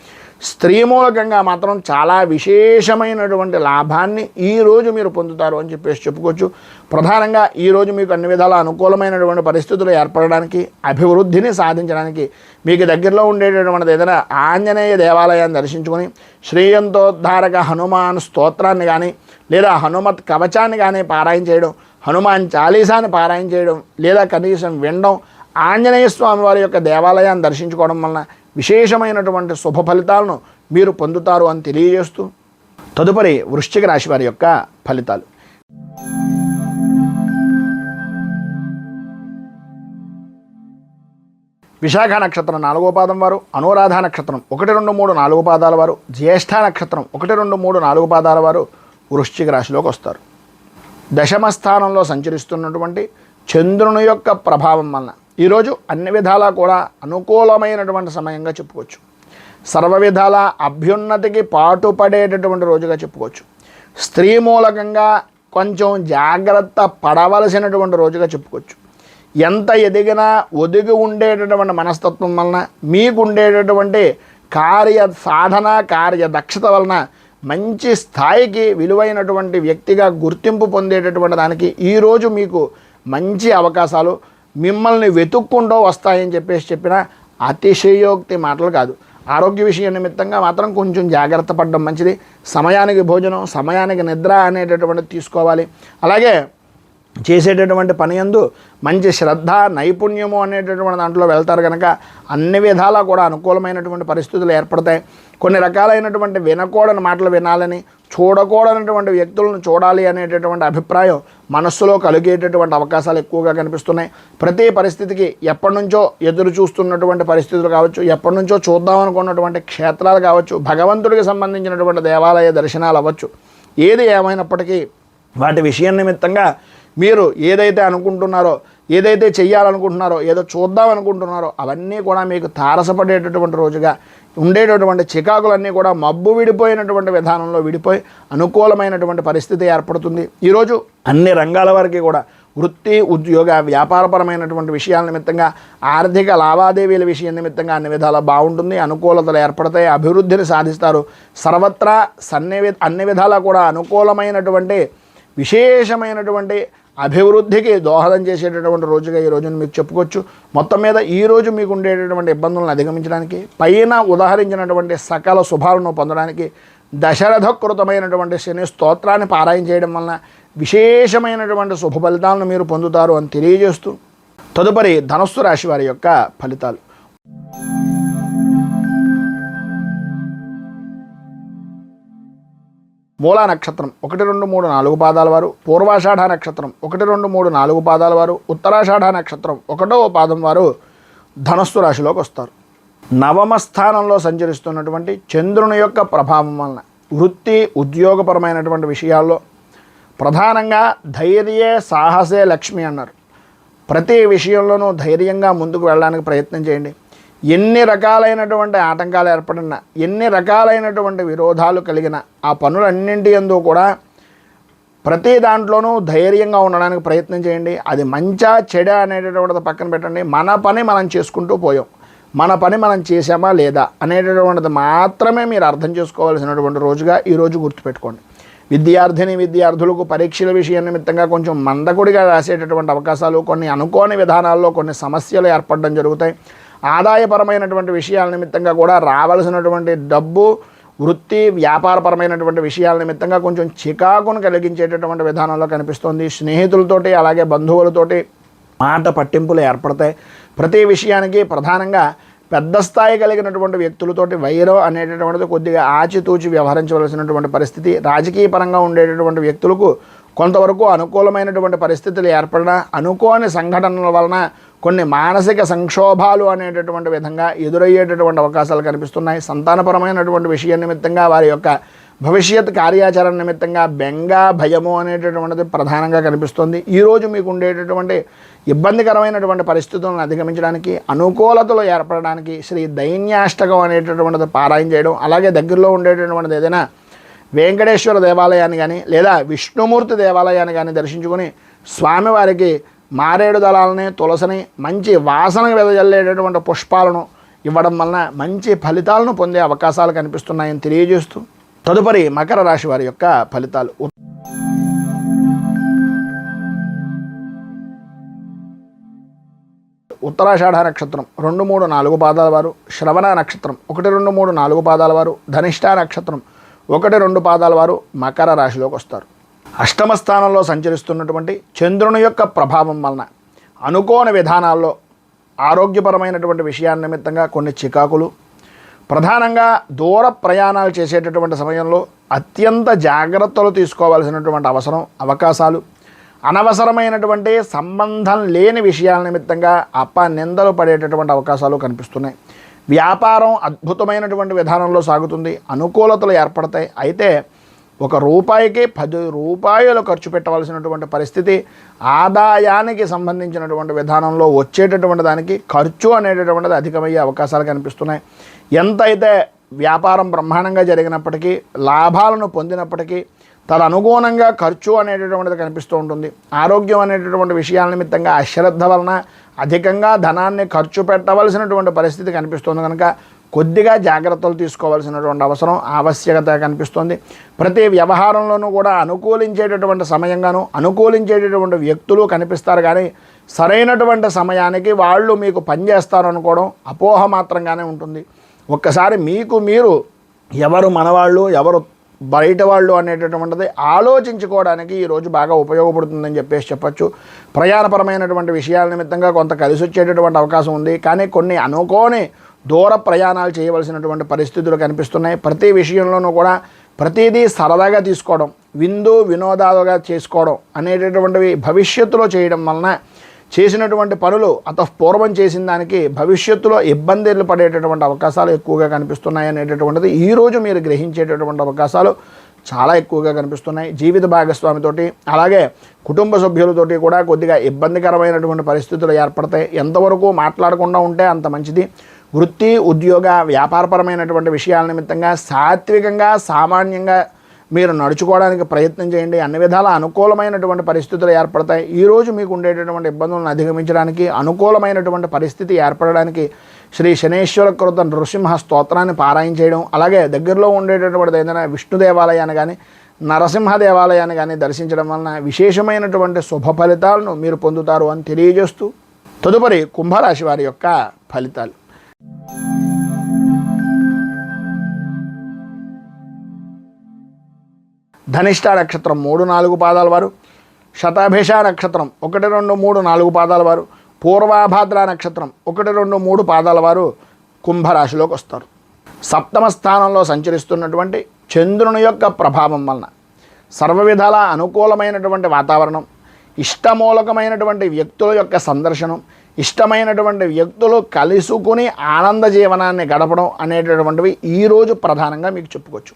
స్త్రీ మూలకంగా మాత్రం చాలా విశేషమైనటువంటి లాభాన్ని ఈరోజు మీరు పొందుతారు అని చెప్పుకోవచ్చు. ప్రధానంగా ఈరోజు మీకు అన్ని విధాల అనుకూలమైనటువంటి పరిస్థితులు ఏర్పడడానికి, అభివృద్ధిని సాధించడానికి మీకు దగ్గరలో ఉండేటటువంటిది ఏదైనా ఆంజనేయ దేవాలయాన్ని దర్శించుకొని శ్రీయంతోద్ధారక హనుమాన్ స్తోత్రాన్ని కానీ లేదా హనుమత్ కవచాన్ని కానీ పారాయణ చేయడం, హనుమాన్ చాలీసాని పారాయణ చేయడం, లేదా కనీసం వినడం, ఆంజనేయ స్వామి వారి యొక్క దేవాలయాన్ని దర్శించుకోవడం వలన విశేషమైనటువంటి శుభ ఫలితాలను మీరు పొందుతారు అని తెలియజేస్తూ తదుపరి వృశ్చిక రాశి వారి యొక్క ఫలితాలు. విశాఖ నక్షత్రం 4వ పాదం వారు, అనురాధ నక్షత్రం 1, 2, 3, 4 పాదాల వారు, జ్యేష్ఠ నక్షత్రం 1, 2, 3, 4 పాదాల వారు వృశ్చిక రాశిలోకి వస్తారు. దశమ స్థానంలో సంచరిస్తున్నటువంటి చంద్రుని యొక్క ప్రభావం వలన ఈరోజు అన్ని విధాలా కూడా అనుకూలమైనటువంటి సమయంగా చెప్పుకోవచ్చు. సర్వ విధాల అభ్యున్నతికి పాటుపడేటటువంటి రోజుగా చెప్పుకోవచ్చు. స్త్రీ మూలకంగా కొంచెం జాగ్రత్త పడవలసినటువంటి రోజుగా చెప్పుకోవచ్చు. ఎంత ఎదిగినా ఒదిగి ఉండేటటువంటి మనస్తత్వం వలన మీకు ఉండేటటువంటి కార్య సాధన, కార్య దక్షత వలన మంచి స్థాయికి విలువైనటువంటి వ్యక్తిగా గుర్తింపు పొందేటటువంటి దానికి ఈరోజు మీకు మంచి అవకాశాలు మిమ్మల్ని వెతుక్కుంటూ వస్తాయని చెప్పిన అతిశయోక్తి మాటలు కాదు. ఆరోగ్య విషయం నిమిత్తంగా మాత్రం కొంచెం జాగ్రత్త పడడం మంచిది. సమయానికి భోజనం, సమయానికి నిద్ర అనేటటువంటిది తీసుకోవాలి. అలాగే చేసేటటువంటి పని యందు మంచి శ్రద్ధ, నైపుణ్యము అనేటటువంటి దాంట్లో వెళ్తారు కనుక అన్ని విధాలా కూడా అనుకూలమైనటువంటి పరిస్థితులు ఏర్పడతాయి. కొన్ని రకాలైనటువంటి వినకూడని మాటలు వినాలని, చూడకూడనటువంటి వ్యక్తులను చూడాలి అనేటటువంటి అభిప్రాయం మనస్సులో కలిగేటటువంటి అవకాశాలు ఎక్కువగా కనిపిస్తున్నాయి. ప్రతి పరిస్థితికి ఎప్పటి నుంచో ఎదురు చూస్తున్నటువంటి పరిస్థితులు కావచ్చు, ఎప్పటి నుంచో చూద్దామనుకున్నటువంటి క్షేత్రాలు కావచ్చు, భగవంతుడికి సంబంధించినటువంటి దేవాలయ దర్శనాలు అవ్వచ్చు, ఏది ఏమైనప్పటికీ వాటి విషయం నిమిత్తంగా మీరు ఏదైతే అనుకుంటున్నారో, ఏదైతే చెయ్యాలనుకుంటున్నారో, ఏదో చూద్దామనుకుంటున్నారో అవన్నీ కూడా మీకు తారసపడేటటువంటి రోజుగా ఉండేటటువంటి చికాకులన్నీ కూడా మబ్బు విడిపోయినటువంటి విధానంలో విడిపోయి అనుకూలమైనటువంటి పరిస్థితి ఏర్పడుతుంది. ఈరోజు అన్ని రంగాల వారికి కూడా వృత్తి, ఉద్యోగ, వ్యాపారపరమైనటువంటి విషయాల నిమిత్తంగా, ఆర్థిక లావాదేవీల విషయం నిమిత్తంగా అన్ని విధాలా బాగుంటుంది. అనుకూలతలు ఏర్పడతాయి, అభివృద్ధిని సాధిస్తారు. సర్వత్రా అన్ని విధాలా కూడా అనుకూలమైనటువంటి విశేషమైనటువంటి అభివృద్ధికి దోహదం చేసేటటువంటి రోజుగా ఈ రోజును మీకు చెప్పుకోవచ్చు. మొత్తం మీద ఈరోజు మీకు ఉండేటటువంటి ఇబ్బందులను అధిగమించడానికి, పైన ఉదాహరించినటువంటి సకల శుభాలను పొందడానికి దశరథకృతమైనటువంటి శని స్తోత్రాన్ని పారాయణ చేయడం వలన విశేషమైనటువంటి శుభ ఫలితాలను మీరు పొందుతారు అని తెలియజేస్తూ తదుపరి ధనస్సు రాశి వారి యొక్క ఫలితాలు. మూలా నక్షత్రం 1, 2, 3, 4 పాదాల వారు, పూర్వాషాఢ నక్షత్రం 1, 2, 3, 4 పాదాల వారు, ఉత్తరాషాఢ నక్షత్రం 1వ పాదం వారు ధనస్సు రాశిలోకి వస్తారు. నవమ స్థానంలో సంచరిస్తున్నటువంటి చంద్రుని యొక్క ప్రభావం వలన వృత్తి, ఉద్యోగపరమైనటువంటి విషయాల్లో ప్రధానంగా ధైర్యే సాహసే లక్ష్మి అన్నారు. ప్రతి విషయంలోనూ ధైర్యంగా ముందుకు వెళ్ళడానికి ప్రయత్నం చేయండి. ఎన్ని రకాలైనటువంటి ఆటంకాలు ఏర్పడినా, ఎన్ని రకాలైనటువంటి విరోధాలు కలిగిన ఆ పనులన్నింటి యందు కూడా ప్రతి దాంట్లోనూ ధైర్యంగా ఉండడానికి ప్రయత్నం చేయండి. అది మంచా చెడా అనేటటువంటిది పక్కన పెట్టండి. మన పని మనం చేసుకుంటూ పోయాం, మన పని మనం చేసామా లేదా అనేటటువంటిది మాత్రమే మీరు అర్థం చేసుకోవాల్సినటువంటి రోజుగా ఈరోజు గుర్తుపెట్టుకోండి. విద్యార్థులకు పరీక్షల విషయం నిమిత్తంగా కొంచెం మందకొడిగా రాసేటటువంటి అవకాశాలు, కొన్ని అనుకోని విధానాల్లో కొన్ని సమస్యలు ఏర్పడడం జరుగుతాయి. ఆదాయపరమైనటువంటి విషయాల నిమిత్తంగా కూడా రావాల్సినటువంటి డబ్బు, వృత్తి, వ్యాపారపరమైనటువంటి విషయాల నిమిత్తంగా కొంచెం చికాకును కలిగించేటటువంటి విధానంలో కనిపిస్తుంది. స్నేహితులతోటి అలాగే బంధువులతోటి మాట పట్టింపులు ఏర్పడతాయి. ప్రతి విషయానికి ప్రధానంగా పెద్ద స్థాయి కలిగినటువంటి వ్యక్తులతోటి వైరం అనేటటువంటిది కొద్దిగా ఆచితూచి వ్యవహరించవలసినటువంటి పరిస్థితి. రాజకీయ పరంగా ఉండేటటువంటి వ్యక్తులకు కొంతవరకు అనుకూలమైనటువంటి పరిస్థితులు ఏర్పడిన, అనుకోని సంఘటనల వలన కొన్ని మానసిక సంక్షోభాలు అనేటటువంటి విధంగా ఎదురయ్యేటటువంటి అవకాశాలు కనిపిస్తున్నాయి. సంతానపరమైనటువంటి విషయం నిమిత్తంగా వారి యొక్క భవిష్యత్ కార్యాచరణ నిమిత్తంగా బెంగ, భయము అనేటటువంటిది ప్రధానంగా కనిపిస్తుంది. ఈరోజు మీకు ఉండేటటువంటి ఇబ్బందికరమైనటువంటి పరిస్థితులను అధిగమించడానికి, అనుకూలతలు ఏర్పడడానికి శ్రీ దైన్యాష్టకం అనేటటువంటిది పారాయణ చేయడం, అలాగే దగ్గరలో ఉండేటటువంటిది ఏదైనా వెంకటేశ్వర దేవాలయాన్ని కానీ లేదా విష్ణుమూర్తి దేవాలయాన్ని కానీ దర్శించుకొని స్వామివారికి మారేడు దళాలని, తులసిని, మంచి వాసన వెదజల్లేటటువంటి పుష్పాలను ఇవ్వడం వలన మంచి ఫలితాలను పొందే అవకాశాలు కనిపిస్తున్నాయని తెలియజేస్తూ తదుపరి మకర రాశి వారి యొక్క ఫలితాలు. ఉత్తరాషాఢ నక్షత్రం 2, 3, 4 పాదాల వారు, శ్రవణ నక్షత్రం 1, 2, 3, 4 పాదాల వారు, ధనిష్ఠ నక్షత్రం 1, 2 పాదాల వారు మకర రాశిలోకి వస్తారు. అష్టమ స్థానంలో సంచరిస్తున్నటువంటి చంద్రుని యొక్క ప్రభావం వలన అనుకోని విధానాల్లో ఆరోగ్యపరమైనటువంటి విషయాన్ని నిమిత్తంగా కొన్ని చికాకులు, ప్రధానంగా దూర ప్రయాణాలు చేసేటటువంటి సమయంలో అత్యంత జాగ్రత్తలు తీసుకోవాల్సినటువంటి అవకాశాలు, అనవసరమైనటువంటి సంబంధం లేని విషయాల నిమిత్తంగా నిందలు పడేటటువంటి అవకాశాలు కనిపిస్తున్నాయి. వ్యాపారం అద్భుతమైనటువంటి విధానంలో సాగుతుంది, అనుకూలతలు ఏర్పడతాయి. అయితే ₹1కి 10 రూపాయలు ఖర్చు పెట్టవలసినటువంటి పరిస్థితి, ఆదాయానికి సంబంధించినటువంటి విధానంలో వచ్చేటటువంటి దానికి ఖర్చు అనేటటువంటిది అధికమయ్యే అవకాశాలు కనిపిస్తున్నాయి. ఎంతైతే వ్యాపారం బ్రహ్మాండంగా జరిగినప్పటికీ, లాభాలను పొందినప్పటికీ తదనుగుణంగా ఖర్చు అనేటటువంటిది కనిపిస్తూ ఉంటుంది. ఆరోగ్యం అనేటటువంటి విషయాల నిమిత్తంగా అశ్రద్ధ వలన అధికంగా ధనాన్ని ఖర్చు పెట్టవలసినటువంటి పరిస్థితి కనిపిస్తుంది. కనుక కొద్దిగా జాగ్రత్తలు తీసుకోవాల్సినటువంటి ఆవశ్యకత కనిపిస్తుంది. ప్రతి వ్యవహారంలోనూ కూడా అనుకూలించేటటువంటి సమయంగాను అనుకూలించేటటువంటి వ్యక్తులు కనిపిస్తారు, కానీ సరైనటువంటి సమయానికి వాళ్ళు మీకు పనిచేస్తారు అనుకోవడం అపోహ మాత్రంగానే ఉంటుంది. ఒక్కసారి మీకు మీరు ఎవరు మనవాళ్ళు, ఎవరు బయట వాళ్ళు అనేటటువంటిది ఆలోచించుకోవడానికి ఈరోజు బాగా ఉపయోగపడుతుందని చెప్పచ్చు. ప్రయాణపరమైనటువంటి విషయాల నిమిత్తంగా కొంత కలిసి వచ్చేటటువంటి అవకాశం ఉంది, కానీ కొన్ని అనుకోని దూర ప్రయాణాలు చేయవలసినటువంటి పరిస్థితులు కనిపిస్తున్నాయి. ప్రతి విషయంలోనూ కూడా ప్రతిదీ సరదాగా తీసుకోవడం, విందు వినోదాలుగా చేసుకోవడం అనేటటువంటివి భవిష్యత్తులో చేయడం వలన చేసినటువంటి పనులు పూర్వం చేసిన దానికి భవిష్యత్తులో ఇబ్బందులు పడేటటువంటి అవకాశాలు ఎక్కువగా కనిపిస్తున్నాయి అనేటటువంటిది ఈరోజు మీరు గ్రహించేటటువంటి అవకాశాలు చాలా ఎక్కువగా కనిపిస్తున్నాయి. జీవిత భాగస్వామితోటి అలాగే కుటుంబ సభ్యులతోటి కూడా కొద్దిగా ఇబ్బందికరమైనటువంటి పరిస్థితులు ఏర్పడతాయి. ఎంతవరకు మాట్లాడకుండా ఉంటే అంత మంచిది. వృత్తి, ఉద్యోగ, వ్యాపారపరమైనటువంటి విషయాల నిమిత్తంగా సాత్వికంగా, సామాన్యంగా మీరు నడుచుకోవడానికి ప్రయత్నం చేయండి. అన్ని విధాల అనుకూలమైనటువంటి పరిస్థితులు ఏర్పడతాయి. ఈరోజు మీకు ఉండేటటువంటి ఇబ్బందులను అధిగమించడానికి, అనుకూలమైనటువంటి పరిస్థితి ఏర్పడడానికి శ్రీ శనేశ్వర కృత నృసింహ స్తోత్రాన్ని పారాయణ చేయడం, అలాగే దగ్గరలో ఉండేటటువంటి ఏదైనా విష్ణు దేవాలయాన్ని కానీ నరసింహ దేవాలయాన్ని కానీ దర్శించడం వలన విశేషమైనటువంటి శుభ ఫలితాలను మీరు పొందుతారు అని తెలియజేస్తూ తదుపరి కుంభరాశి వారి యొక్క ఫలితాలు. ధనిష్ఠ నక్షత్రం 3, 4 పాదాల వారు, శతాభిష నక్షత్రం 1, 2, 3, 4 పాదాల వారు, పూర్వాభాద్ర నక్షత్రం 1, 2, 3 పాదాల వారు కుంభరాశిలోకి వస్తారు. సప్తమ స్థానంలో సంచరిస్తున్నటువంటి చంద్రుని యొక్క ప్రభావం వలన సర్వ విధాల అనుకూలమైనటువంటి వాతావరణం, ఇష్టమూలకమైనటువంటి వ్యక్తుల యొక్క సందర్శనం, ఇష్టమైనటువంటి వ్యక్తులు కలుసుకుని ఆనంద జీవనాన్ని గడపడం అనేటటువంటివి ఈరోజు ప్రధానంగా మీకు చెప్పుకోవచ్చు.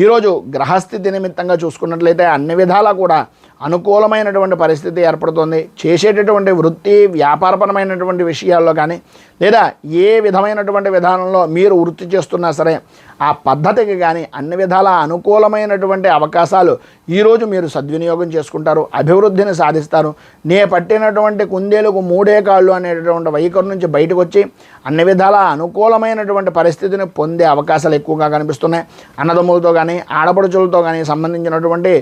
ఈరోజు గ్రహస్థితి నిమిత్తంగా చూసుకున్నట్లయితే అన్ని విధాలా కూడా అనుకూలమైనటువంటి పరిస్థితి ఏర్పడుతుంది. చేసేటటువంటి వృత్తి, వ్యాపారపరమైనటువంటి విషయాల్లో కానీ లేదా ఏ విధమైనటువంటి విధానంలో మీరు వృత్తి చేస్తున్నా సరే ఆ పద్ధతికి కానీ అన్ని విధాల అనుకూలమైనటువంటి అవకాశాలు ఈరోజు మీరు సద్వినియోగం చేసుకుంటారు, అభివృద్ధిని సాధిస్తారు. నే పట్టినటువంటి కుందేలకు 3 కాళ్ళు అనేటటువంటి వైఖరి నుంచి బయటకు వచ్చి అన్ని విధాల అనుకూలమైనటువంటి పరిస్థితిని పొందే అవకాశాలు ఎక్కువగా కనిపిస్తున్నాయి. అన్నదమ్ములతో కానీ ఆడపడుచులతో కానీ సంబంధించినటువంటి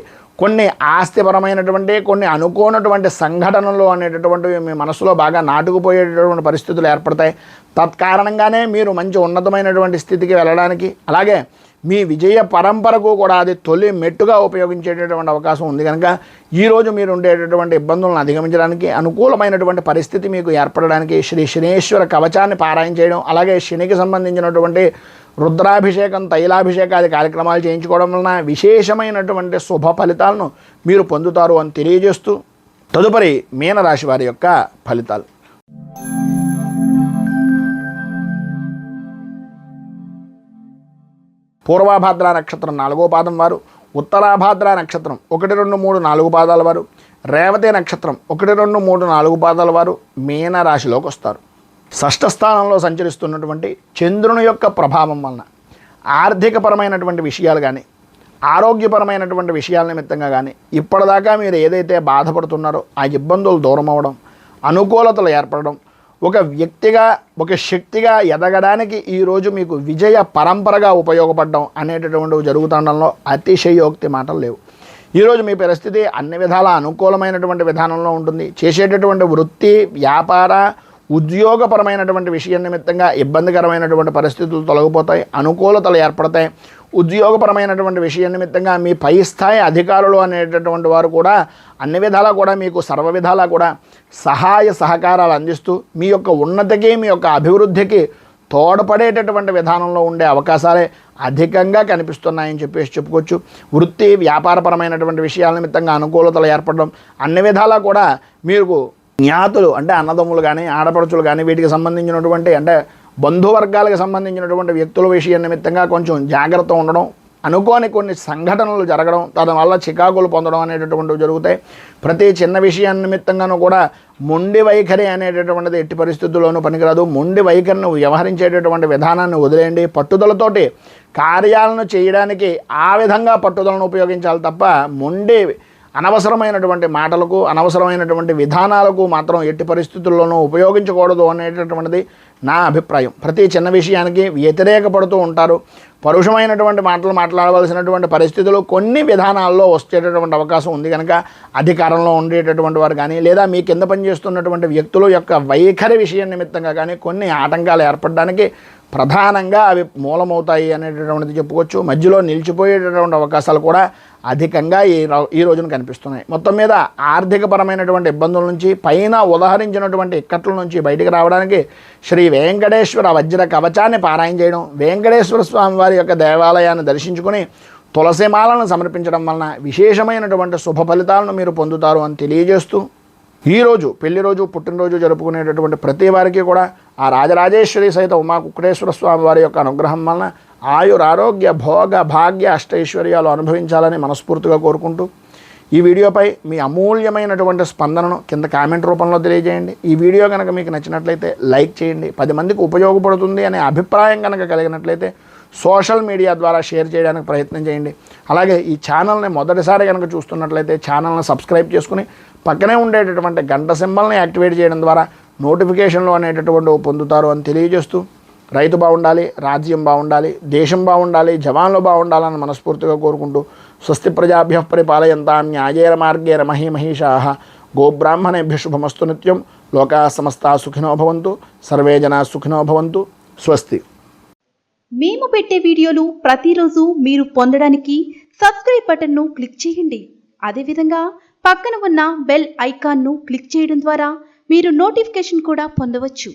కొన్ని ఆస్తిపరమైనటువంటి కొన్ని అనుకోనటువంటి సంఘటనలు అనేటటువంటివి మీ మనసులో బాగా నాటుకుపోయేటటువంటి పరిస్థితులు ఏర్పడతాయి. తత్కారణంగానే మీరు మంచి ఉన్నతమైనటువంటి స్థితికి వెళ్ళడానికి అలాగే మీ విజయ పరంపరకు కూడా అది తొలి మెట్టుగా ఉపయోగించేటటువంటి అవకాశం ఉంది. కనుక ఈరోజు మీరు ఉండేటటువంటి ఇబ్బందులను అధిగమించడానికి అనుకూలమైనటువంటి పరిస్థితి మీకు ఏర్పడడానికి శ్రీ శనేశ్వర కవచాన్ని పారాయణ చేయడం, అలాగే శనికి సంబంధించినటువంటి రుద్రాభిషేకం, తైలాభిషేకాది కార్యక్రమాలు చేయించుకోవడం వలన విశేషమైనటువంటి శుభ ఫలితాలను మీరు పొందుతారు అని తెలియజేస్తూ తదుపరి మీనరాశి వారి యొక్క ఫలితాలు. పూర్వాభాద్ర నక్షత్రం 4వ పాదం వారు, ఉత్తరాభాద్ర నక్షత్రం 1, 2, 3, 4 పాదాల వారు, రేవతి నక్షత్రం 1, 2, 3, 4 పాదాల వారు మీనరాశిలోకి వస్తారు. షష్ఠ స్థానంలో సంచరిస్తున్నటువంటి చంద్రుని యొక్క ప్రభావం వలన ఆర్థికపరమైనటువంటి విషయాలు కానీ ఆరోగ్యపరమైనటువంటి విషయాల నిమిత్తంగా కానీ ఇప్పటిదాకా మీరు ఏదైతే బాధపడుతున్నారో ఆ ఇబ్బందులు దూరం అవ్వడం, అనుకూలతలు ఏర్పడడం, ఒక వ్యక్తిగా ఒక శక్తిగా ఎదగడానికి ఈరోజు మీకు విజయ పరంపరగా ఉపయోగపడడం అనేటటువంటివి జరుగుతుండడంలో అతిశయోక్తి మాటలు లేవు. ఈరోజు మీ పరిస్థితి అన్ని విధాల అనుకూలమైనటువంటి విధానంలో ఉంటుంది. చేసేటటువంటి వృత్తి, వ్యాపార, ఉద్యోగపరమైనటువంటి విషయం నిమిత్తంగా ఇబ్బందికరమైనటువంటి పరిస్థితులు తొలగిపోతాయి, అనుకూలతలు ఏర్పడతాయి. ఉద్యోగపరమైనటువంటి విషయం నిమిత్తంగా మీ పై స్థాయి అధికారులు అనేటటువంటి వారు కూడా అన్ని విధాలా కూడా మీకు సర్వ విధాలా కూడా సహాయ సహకారాలు అందిస్తూ మీ యొక్క ఉన్నతికి, మీ యొక్క అభివృద్ధికి తోడ్పడేటటువంటి విధానంలో ఉండే అవకాశాలే అధికంగా కనిపిస్తున్నాయని చెప్పేసి చెప్పుకోవచ్చు. వృత్తి వ్యాపారపరమైనటువంటి విషయాల నిమిత్తంగా అనుకూలతలు ఏర్పడడం, అన్ని విధాలా కూడా మీకు జ్ఞాతులు అంటే అన్నదమ్ములు కానీ ఆడపడుచులు కానీ వీటికి సంబంధించినటువంటి అంటే బంధువర్గాలకు సంబంధించినటువంటి వ్యక్తుల విషయం నిమిత్తంగా కొంచెం జాగ్రత్త ఉండడం, అనుకోని కొన్ని సంఘటనలు జరగడం, దానివల్ల చికాకులు పొందడం అనేటటువంటివి జరుగుతాయి. ప్రతి చిన్న విషయాన్ని నిమిత్తంగానూ కూడా మొండి వైఖరి అనేటటువంటిది ఎట్టి పరిస్థితుల్లోనూ పనికిరాదు. మొండి వైఖరిని వ్యవహరించేటటువంటి విధానాన్ని వదిలేయండి. పట్టుదలతోటి కార్యాలను చేయడానికి ఆ విధంగా పట్టుదలను ఉపయోగించాలి తప్ప మొండి అనవసరమైనటువంటి మాటలకు, అనవసరమైనటువంటి విధానాలకు మాత్రం ఎట్టి పరిస్థితుల్లోనూ ఉపయోగించకూడదు అనేటటువంటిది నా అభిప్రాయం. ప్రతి చిన్న విషయానికి వ్యతిరేకపడుతూ ఉంటారు. పరుషమైనటువంటి మాటలు మాట్లాడవలసినటువంటి పరిస్థితులు కొన్ని విధానాల్లో వచ్చేటటువంటి అవకాశం ఉంది కనుక అధికారంలో ఉండేటటువంటి వారు కానీ లేదా మీ కింద పనిచేస్తున్నటువంటి వ్యక్తుల యొక్క వైఖరి విషయం నిమిత్తంగా కానీ కొన్ని ఆటంకాలు ఏర్పడడానికి ప్రధానంగా అవి మూలమవుతాయి అనేటటువంటిది చెప్పుకోవచ్చు. మధ్యలో నిలిచిపోయేటటువంటి అవకాశాలు కూడా అధికంగా ఈ రోజున కనిపిస్తున్నాయి. మొత్తం మీద ఆర్థికపరమైనటువంటి ఇబ్బందుల నుంచి పైన ఉదహరించినటువంటి ఇక్కట్ల నుంచి బయటికి రావడానికి శ్రీ వెంకటేశ్వర వజ్ర కవచాన్ని పారాయణ చేయడం, వెంకటేశ్వర స్వామి వారి యొక్క దేవాలయాన్ని దర్శించుకుని తులసిమాలను సమర్పించడం వలన విశేషమైనటువంటి శుభ ఫలితాలను మీరు పొందుతారు అని తెలియజేస్తూ, ఈరోజు పెళ్లి రోజు, పుట్టినరోజు జరుపుకునేటటువంటి ప్రతి వారికి కూడా ఆ రాజరాజేశ్వరి సహిత ఉమా కుక్కటేశ్వర స్వామి వారి యొక్క అనుగ్రహం వలన ఆయురారోగ్య భోగ భాగ్య అష్టైశ్వర్యాలు అనుభవించాలని మనస్ఫూర్తిగా కోరుకుంటూ ఈ వీడియోపై మీ అమూల్యమైనటువంటి స్పందనను కింద కామెంట్ రూపంలో తెలియజేయండి. ఈ వీడియో కనుక మీకు నచ్చినట్లయితే లైక్ చేయండి. 10 మందికి ఉపయోగపడుతుంది అనే అభిప్రాయం కనుక కలిగినట్లయితే సోషల్ మీడియా ద్వారా షేర్ చేయడానికి ప్రయత్నం చేయండి. అలాగే ఈ ఛానల్ని మొదటిసారి కనుక చూస్తున్నట్లయితే ఛానల్ని సబ్స్క్రైబ్ చేసుకుని పక్కనే ఉండేటటువంటి గంట సింబల్ని యాక్టివేట్ చేయడం ద్వారా నోటిఫికేషన్లు అనేటటువంటి పొందుతారు అని తెలియజేస్తూ, రైతు బాగుండాలి, రాజ్యం బాగుండాలి, దేశం బాగుండాలి, జవాన్లు బాగుండాలని మనస్ఫూర్తిగా కోరుకుంటూ స్వస్తి ప్రజాభ్యః పరిపాలయంతాం న్యాయేన మార్గేణ మహీమహీషాః గోబ్రాహ్మణేభ్యః శుభమస్తు నిత్యం. లోకాః సమస్తాః సుఖినో భవంతు, సర్వే జనాః సుఖినో భవంతు. స్వస్తి. మేము పెట్టే వీడియోలు ప్రతిరోజు మీరు పొందడానికి సబ్స్క్రైబ్ బటన్ను క్లిక్ చేయండి. అదేవిధంగా పక్కన ఉన్న బెల్ ఐకాన్ను క్లిక్ చేయడం ద్వారా మీరు నోటిఫికేషన్ కూడా పొందవచ్చు.